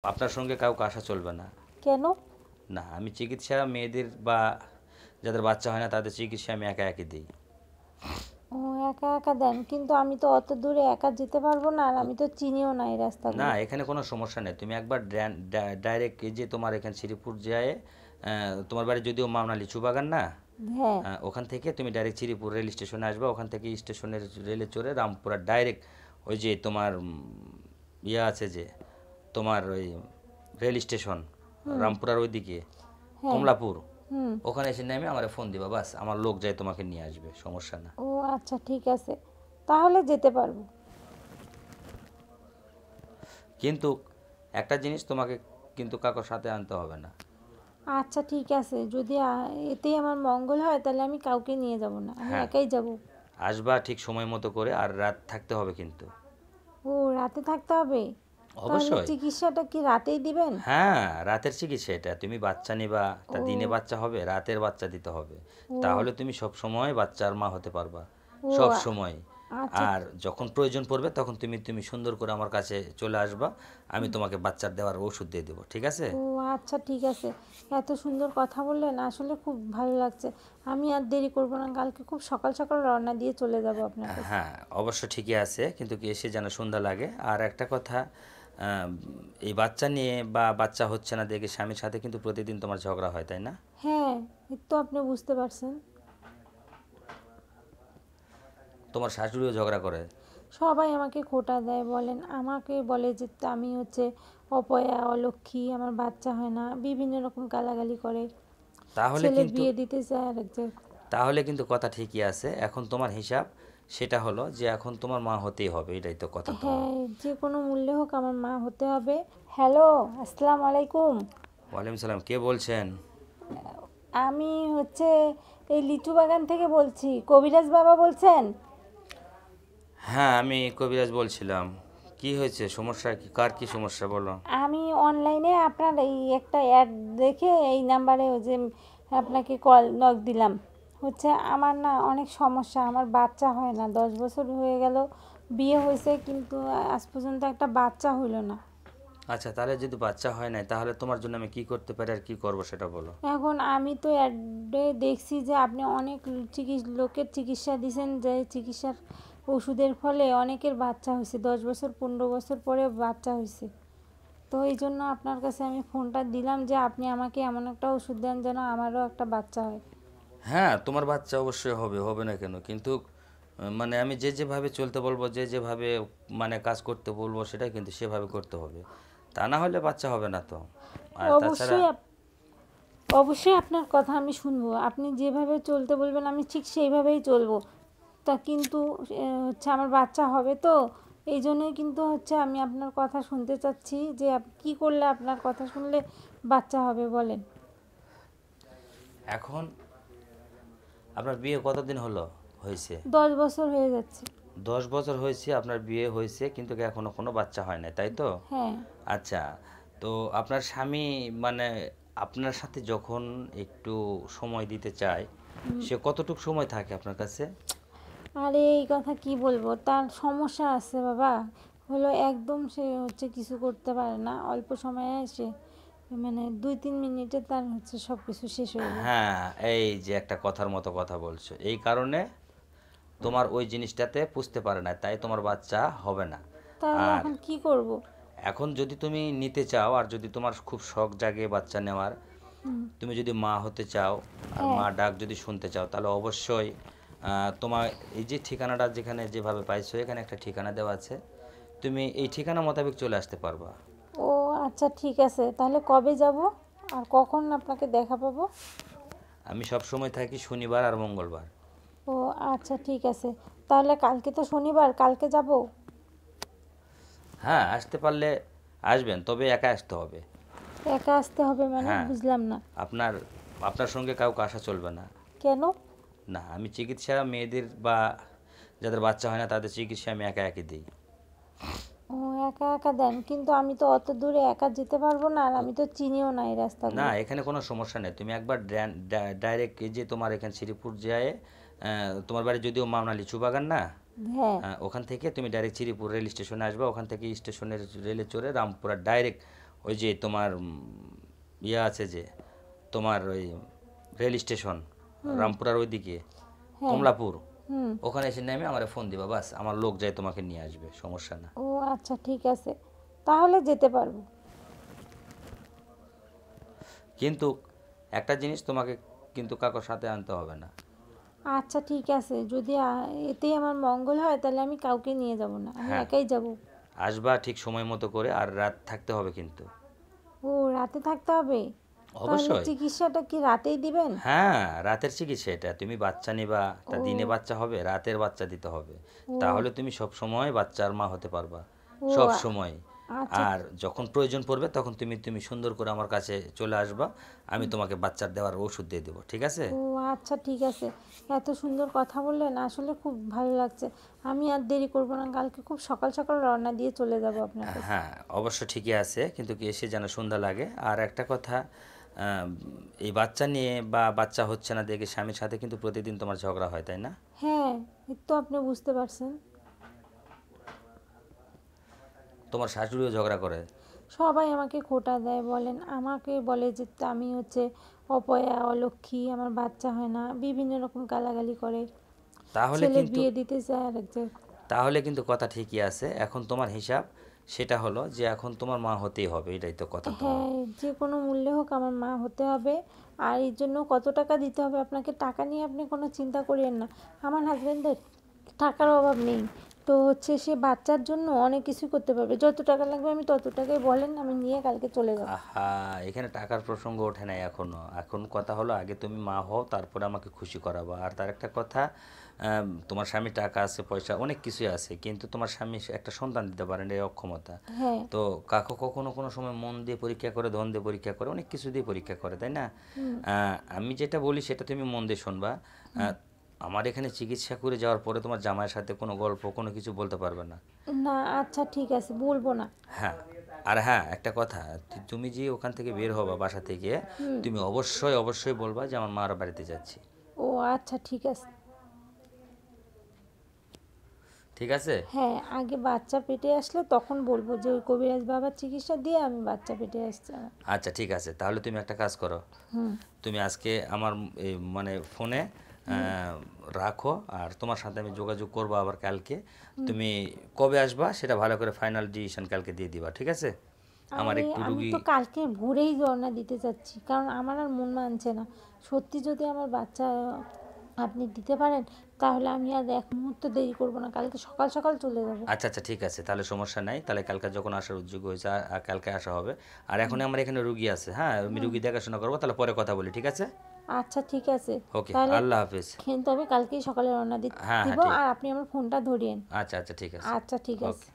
আপনার সঙ্গে কাউকে আসা চলবে না। কেন? না, আমি চিকিৎসা মেয়েদের বা যাদের বাচ্চা হয় না তাদের চিকিৎসা আমি একা একাই দিই। ও, একা একা দেন, কিন্তু আমি তো অত দূরে একা যেতে পারবো না, আর আমি তো চিনিও না এই না, রাস্তাগুলো। এখানে কোনো সমস্যা নেই। তুমি একবার ডাইরেক্ট এই যে তোমার এখানে শ্রীপুর যায়, তোমার বাড়ি যদিও মাওনা লিচু বাগান না, হ্যাঁ। ওখান থেকে তুমি ডাইরেক্ট শ্রীপুর রেল স্টেশনে আসবে। ওখান থেকে স্টেশনের রেলে চড়ে রামপুরা ডাইরেক্ট ওই যে তোমার ইয়ে আছে যে তোমার ওই রেল স্টেশন হুম। রামপুরার ওইদিকে হ্যাঁ। কমলাপুর, হুম। ওখানে এসে নেমে আমার ফোন দিবা, বাস আমার লোক যায় তোমাকে নিয়ে আসবে, সমস্যা না। ও আচ্ছা, ঠিক আছে, তাহলে যেতে পারবো। কিন্তু একটা জিনিস তোমাকে কিন্তু কারোর সাথে আনতে হবে না। আচ্ছা ঠিক আছে, যদি এতেই আমার মঙ্গল হয় তাহলে আমি কাউকে নিয়ে যাব না, আমি হ্যাঁ, একাই যাব। আসবা ঠিক সময় মতো করে, আর রাত থাকতে হবে কিন্তু। ও, রাতে থাকতে হবে? তাহলে অবশ্যই। চিকিৎসাটা কি রাতেই দিবেন? হ্যাঁ, রাতের চিকিৎসা এটা। তুমি বাচ্চা নিবা, তা ও। দিনে বাচ্চা হবে, রাতের বাচ্চা দিতে হবে। ও। তাহলে তুমি সব সময় বাচ্চার মা হতে পারবা, ও সব সময়। আচ্ছা। আর যখন প্রয়োজন পড়বে তখন তুমি তুমি সুন্দর করে আমার কাছে চলে আসবা, আমি তোমাকে বাচ্চার দেওয়ার ওষুধ দিয়ে দেবো, ঠিক আছে? ও আচ্ছা, ঠিক আছে। এত সুন্দর কথা বললেন, আসলে খুব ভালো লাগছে। আমি আর দেরি করব না, কালকে খুব সকাল সকাল রওনা দিয়ে চলে যাব আপনার কাছে। হ্যাঁ, অবশ্য ঠিকই আছে, কিন্তু কি এসে যেন সন্ধ্যা লাগে। আর একটা কথা, আম, এই বাচ্চা নিয়ে বা বাচ্চা হচ্ছে না দেখে স্বামীর সাথে কিন্তু প্রতিদিন তোমার ঝগড়া হয়, তাই না? হ্যাঁ, এই তো আপনি বুঝতে পারছেন। তোমার শাশুড়িও ঝগড়া করে? সবাই আমাকে খোঁটা দেয়, বলেন, আমাকে বলে যে আমি হচ্ছে অপয়া, অলক্ষী, আমার বাচ্চা হয় না, বিভিন্ন রকম গালাগালি করে। তাহলে ছেলের কিন্তু বিয়ে দিতে চায় আর এক জায়গায়। তাহলে কিন্তু কথা ঠিকই আছে। এখন তোমার হিসাব সেটা হলো যে এখন তোমার মা হতেই হবে, এটাই তো কথা তোমার। হ্যাঁ, যে কোনো মূল্যে হোক আমার মা হতে হবে। হ্যালো, আসসালামু আলাইকুম। ওয়ালাইকুম সালাম, কে বলছেন? আমি হচ্ছে এই লিচু বাগান থেকে বলছি, কবিরাজ বাবা বলছেন? হ্যাঁ, আমি কবিরাজ বলছিলাম। কি হয়েছে, সমস্যা কি, কার কি সমস্যা বলো? আমি অনলাইনে আপনার এই একটা অ্যাড দেখে এই নাম্বারে ওই যে আপনাকে কল নক দিলাম। হচ্ছে আমার না অনেক সমস্যা, আমার বাচ্চা হয় না, 10 বছর হয়ে গেল বিয়ে হয়েছে, কিন্তু আজ পর্যন্ত একটা বাচ্চা হইলো না। আচ্ছা, তাহলে যদি বাচ্চা হয় নাই তাহলে তোমার জন্য আমি কি করতে পারি আর কি করব সেটা বলো। এখন আমি তো অ্যাডে দেখছি যে আপনি অনেক লোকের চিকিৎসা দিয়েছেন, যে চিকিৎসার ওষুধের ফলে অনেকের বাচ্চা হয়েছে, 10 বছর 15 বছর পরে বাচ্চা হয়েছে। তো এই জন্য আপনার কাছে আমি ফোনটা দিলাম যে আপনি আমাকে এমন একটা ওষুধ দেন যেন আমারও একটা বাচ্চা হয়। হ্যাঁ, তোমার বাচ্চা অবশ্যই হবে, হবে না কেন? কিন্তু মানে আমি যে যেভাবে চলতে বলবো, যে যেভাবে মানে কাজ করতে বলবো সেটা কিন্তু সেভাবে করতে হবে, তা না হলে বাচ্চা হবে না তো। আর তাছাড়া অবশ্যই অবশ্যই আপনার কথা আমি শুনবো, আপনি যেভাবে চলতে বলবেন আমি ঠিক সেইভাবেই চলবো। তা কিন্তু হচ্ছে আমার বাচ্চা হবে তো, এই জন্যই কিন্তু হচ্ছে আমি আপনার কথা শুনতে চাচ্ছি যে কী করলে আপনার কথা শুনলে বাচ্চা হবে বলেন। এখন আপনার বিয়ে কতদিন হলো হয়েছে? 10 বছর হয়ে যাচ্ছে। 10 বছর হয়েছে আপনার বিয়ে হয়েছে, কিন্তু কি এখনো কোনো বাচ্চা হয় না, তাই তো? হ্যাঁ। আচ্ছা, তো আপনার স্বামী মানে আপনার সাথে যখন একটু সময় দিতে চায়, সে কতটুকু সময় থাকে আপনার কাছে? আরে এই কথা কি বলবো, তার সমস্যা আছে বাবা। হলো একদম সে হচ্ছে কিছু করতে পারে না, অল্প সময়ে সে মানে 2-3 মিনিটে তার হচ্ছে সব কিছু শেষ হয়ে যায়। হ্যাঁ, এই যে একটা কথার মতো কথা বলছো, এই কারণে তোমার ওই জিনিসটাতে পুষতে পারে না, তাই তোমার বাচ্চা হবে না। তাহলে আর এখন কি করব? এখন যদি তুমি নিতে চাও, আর যদি তোমার খুব শখ জাগে বাচ্চা নেওয়ার, হুম। তুমি যদি মা হতে চাও আর হ্যাঁ। মা ডাক যদি শুনতে চাও, তাহলে অবশ্যই তোমার এই যে ঠিকানাটা যেখানে যেভাবে পাইছো, এখানে একটা ঠিকানা দেওয়া আছে, তুমি এই ঠিকানা মোতাবেক চলে আসতে পারবা। ও আচ্ছা, ঠিক আছে, তাহলে কবে যাব আর কখন আপনাকে দেখা পাবো? আমি সব সময় থাকি শনিবার আর মঙ্গলবার। ও আচ্ছা, ঠিক আছে, তাহলে কালকে তো শনিবার, কালকে যাব। হ্যাঁ, আসতে পারলে আসবেন, তবে একা আসতে হবে। একা আসতে হবে মানে হ্যাঁ, বুঝলাম না। আপনার আপনার সঙ্গে কাউকে আসা চলবে না। কেন? না, আমি চিকিৎসা মেয়েদের বা যাদের বাচ্চা হয় না তাদের চিকিৎসা আমি একা একাই দিই। ও, একা একা দেন, কিন্তু আমি তো অত দূরে একা যেতে পারবো না, আর আমি তো চিনিও না এই না, রাস্তাগুলো। এখানে কোনো সমস্যা নেই। তুমি একবার ডাইরেক্ট এই যে তোমার এখানে শ্রীপুর যায়, তোমার বাড়ি যদিও মাওনা লিচু বাগান না, হ্যাঁ। ওখান থেকে তুমি ডাইরেক্ট শ্রীপুর রেল স্টেশনে আসবে। ওখান থেকে স্টেশনের রেলে চড়ে রামপুরা ডাইরেক্ট ওই যে তোমার ইয়ে আছে যে তোমার ওই রেল স্টেশন রামপুরার ওইদিকে হ্যাঁ। কমলাপুর, হুম। ওখানে এসে নেমে আমার ফোন দিবা, বাস আমার লোক যায় তোমাকে নিয়ে আসবে, সমস্যা না। ও আচ্ছা ঠিক আছে, তাহলে যেতে পারবো। কিন্তু একটা জিনিস তোমাকে কিন্তু কারোর সাথে আনতে হবে না। আচ্ছা ঠিক আছে, যদি এতেই আমার মঙ্গল হয় তাহলে আমি কাউকে নিয়ে যাব না, আমি হ্যাঁ। একাই যাব। আসবা ঠিক সময় মতো করে, আর রাত থাকতে হবে কিন্তু। ও রাতে থাকতে হবে? তাহলে অবশ্যই। চিকিৎসাটা কি রাতেই দিবেন? হ্যাঁ, রাতের চিকিৎসা এটা। তুমি বাচ্চা নিবা, তা ও। দিনে বাচ্চা হবে, রাতের বাচ্চা দিতে হবে। ও। তাহলে তুমি সব সময় বাচ্চার মা হতে পারবা, ও সব সময়। আচ্ছা। আর যখন প্রয়োজন পড়বে তখন তুমি তুমি সুন্দর করে আমার কাছে চলে আসবা, আমি তোমাকে বাচ্চার দেওয়ার ওষুধ দিয়ে দেবো, ঠিক আছে? ও আচ্ছা ঠিক আছে, এত সুন্দর কথা বললেন, আসলে খুব ভালো লাগছে। আমি আর দেরি করব না, কালকে খুব সকাল সকাল রওনা দিয়ে চলে যাব আপনার কাছে। হ্যাঁ, অবশ্য ঠিকই আছে, কিন্তু কি এসে যেন সন্ধ্যা লাগে। আর একটা কথা, এই বাচ্চা নিয়ে বা বাচ্চা হচ্ছে না দেখে স্বামীর সাথে কিন্তু প্রতিদিন তোমার ঝগড়া হয়, তাই না? হ্যাঁ, এই তো আপনি বুঝতে পারছেন। তোমার শাশুড়িও ঝগড়া করে? সবাই আমাকে খোঁটা দেয়, বলেন আমাকে বলে যে আমি হচ্ছে অপয়া, অলক্ষী, আমার বাচ্চা হয় না, বিভিন্ন রকম গালাগালি করে। তাহলে ছেলে কিন্তু বিয়ে দিতে চায় আর এক জায়গায়। তাহলে কিন্তু কথা ঠিকই আছে। এখন তোমার হিসাব সেটা হলো যে এখন তোমার মা হতেই হবে, এটাই তো কথা তোমার। হ্যাঁ, যে কোনো মূল্যে হোক আমার মা হতে হবে। আর এর জন্য কত টাকা দিতে হবে আপনাকে, টাকা নিয়ে আপনি কোনো চিন্তা করিয়েন না। আমার হাজবেন্ডের টাকার অভাব নেই। তো হচ্ছে সে বাচ্চার জন্য অনেক কিছু করতে পারবে। যত টাকা লাগবে আমি তত টাকাই বলেন, আমি নিয়ে কালকে চলে যাব। আহা, এখানে টাকার প্রসঙ্গ ওঠে নাই এখনো। এখন কথা হলো আগে তুমি মা হও, তারপরে আমাকে খুশি করাবা। আর তার একটা কথা, তোমার স্বামী টাকা আছে, পয়সা অনেক কিছুই আছে, কিন্তু তোমার স্বামী একটা সন্তান দিতে পারেন, এই অক্ষমতা। হ্যাঁ। তো কাকু কখনো কোনো সময় মন দিয়ে পরীক্ষা করে, ধন দিয়ে পরীক্ষা করে, অনেক কিছু দিয়ে পরীক্ষা করে, তাই না? আমি যেটা বলি সেটা তুমি মন দিয়ে শুনবা। আমার এখানে চিকিৎসা করে যাওয়ার পরে তোমার জামাইয়ের সাথে কোনো গল্প কোনো কিছু বলতে পারবে না। না আচ্ছা ঠিক আছে, বলবো না। হ্যাঁ, আর হ্যাঁ একটা কথা, তুমি যে ওখান থেকে বের হবা বাসা থেকে, তুমি অবশ্যই অবশ্যই বলবা যে আমার মার বাড়িতে যাচ্ছি, ও আচ্ছা ঠিক আছে। ঠিক আছে? হ্যাঁ, আগে বাচ্চা পেটে আসলে তখন বলবো যে ওই কবিরাজ বাবার চিকিৎসা দিয়ে আমি বাচ্চা পেটে আসছে আমার। আচ্ছা ঠিক আছে, তাহলে তুমি একটা কাজ করো, হুম। তুমি আজকে আমার এই মানে ফোনে রাখো, আর তোমার সাথে আমি যোগাযোগ করবো আবার কালকে। তুমি কবে আসবা সেটা ভালো করে ফাইনাল ডিসিশন কালকে দিয়ে দিবা, ঠিক আছে? আমার আরে একটু আমি রুগী। তো কালকে ভোরেই রওনা দিতে চাচ্ছি, কারণ আমার আর মন মানছে না। সত্যি যদি আমার বাচ্চা আপনি দিতে পারেন তাহলে আমি আর এক মুহূর্ত দেরি করব না, কালকে সকাল সকাল চলে যাব। আচ্ছা আচ্ছা ঠিক আছে, তাহলে সমস্যা নাই, তাহলে কালকে যখন আসার উদ্যোগ হয়েছে কালকে আসা হবে। আর এখন আমার এখানে রুগী আছে, হ্যাঁ আমি রুগী দেখাশোনা করবো, তাহলে পরে কথা বলি, ঠিক আছে? আচ্ছা ঠিক আছে। ওকে, তাহলে আল্লাহ হাফিজ। কিন্তু আমি কালকেই সকালে রওনা হ্যাঁ হ্যাঁ দিব, ঠিক। আর আপনি আমার ফোনটা ধরিয়েন। আচ্ছা আচ্ছা ঠিক আছে। আচ্ছা ঠিক ওকে। আছে।